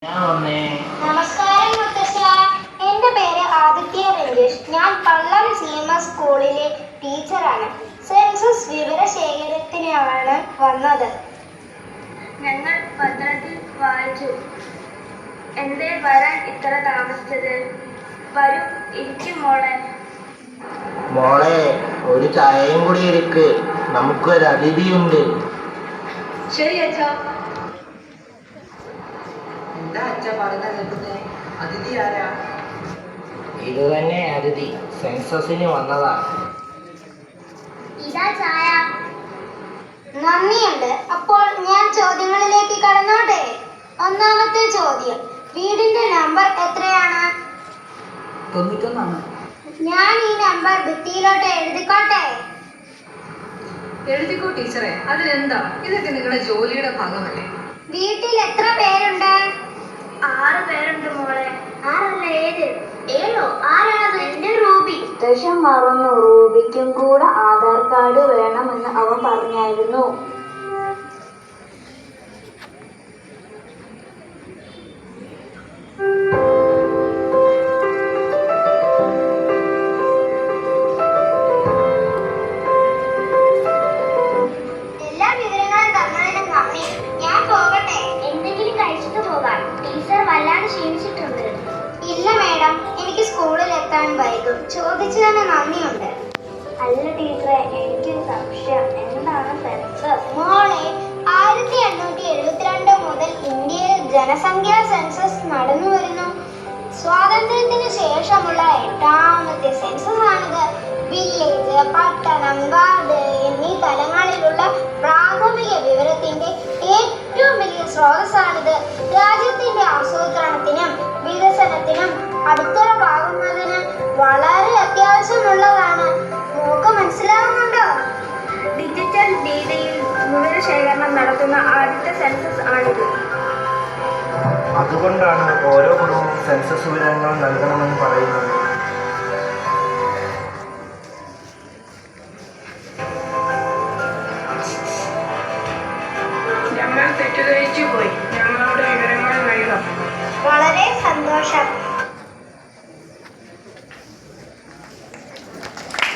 നമസ്കാരം മുത്തശ്ശ. എൻ്റെ പേര് ആദിത്യ രഞ്ജേഷ്. ഞാൻ പള്ളം CMS സ്കൂളിലെ ടീച്ചറാണ്. സെൻസസ് വിവരശേഖരത്തിനാണ് വന്നത്. ഞങ്ങൾ പത്രത്തിൽ വായിച്ചു. എന്തേ വരാൻ ഇത്ര താമസിച്ചത്? വരൂ, ഇരിക്കും മോളെ. മോളെ, ഒരു ചായയും കൂടി എടുക്ക്, നമുക്കൊരു അതിഥിയുണ്ട്. ശരി അച്ഛാ. എന്താ അച്ഛ പറയുന്ന കേൾക്കുന്നേ? അതിഥി ആരാ? ഇത് തന്നെ അതിഥി, സെൻസസിന് വന്നതാ. ഇതാ ചായ. നന്ദിയുണ്ട്. അപ്പോൾ ഞാൻ ചോദ്യങ്ങളിലേക്ക് കടന്നോട്ടെ. ഒന്നാമത്തെ ചോദ്യം, വീടിന്റെ നമ്പർ എത്രയാണ്? 91. ഞാൻ ഈ നമ്പർ ഭിത്തിയിലോട്ട് എഴുതിക്കോട്ടെ? എഴുതിക്കോ ടീച്ചറെ, അതിലെന്താ? ഇതൊക്കെ നിങ്ങളുടെ ജോലിയുടെ ഭാഗമല്ലേ. വീട്ടിൽ എത്ര പേരുണ്ട്? 6 പേരുണ്ട് മോളെ. 6 അല്ല, 7. 7? ആരാണത്? എന്റെ റൂബി. മുത്തശ്ശൻ മറന്നു, റൂബിക്കും കൂടെ ആധാർ കാർഡ് വേണമെന്ന് അവൻ പറഞ്ഞായിരുന്നു. എല്ലാ വിവരങ്ങളും തന്നതിന് നന്ദി. ഞാൻ പോകട്ടെ? എന്തെങ്കിലും കഴിച്ചിട്ട് പോകാം. ടീച്ചർ വല്ലാതെ ക്ഷീണിച്ചിട്ടുണ്ട്. ഇല്ല മേഡം, എനിക്ക് സ്കൂളിൽ എത്താൻ വൈകും. ചോദിച്ചതിന് നന്ദിയുണ്ട്. അല്ല ടീച്ചറെ, എനിക്കൊരു സംശയം. എന്താണ് സെൻസസ്? മോളെ, 1872 മുതൽ ഇന്ത്യയിൽ ജനസംഖ്യാ സെൻസസ് നടന്നു വരുന്നു. സ്വാതന്ത്ര്യത്തിന് ശേഷമുള്ള 8ാമത്തെ സെൻസസ് ആണിത്. വില്ലേജ്, പട്ടണം, വാർഡ് എന്നീ തലങ്ങളിലുള്ള പ്രാഥമിക വിവരത്തിന്റെ ഏറ്റവും വലിയ സ്രോതസ്സാണിത്. രാജ്യത്തിന്റെ ആസൂത്രണത്തിനും വികസനത്തിനും അടിത്തറ പാകുന്നതിന് വളരെ അത്യാവശ്യമുള്ളതാണ്. മോക്ക് മനസ്സിലാവുന്നുണ്ടോ? ഡിജിറ്റൽ രീതിയിൽ വിവരശേഖരണം നടത്തുന്ന ആദ്യത്തെ സെൻസസ് ആണിത്. അതുകൊണ്ടാണ് ഓരോ കുടുംബവും സെൻസസ് വിവരങ്ങൾ നൽകണമെന്ന് പറയുന്നത്. ഞങ്ങൾ തെറ്റിദ്ധരിച്ചു പോയി. ഞങ്ങളുടെ വിവരങ്ങൾ നൽകാം. വളരെ സന്തോഷം.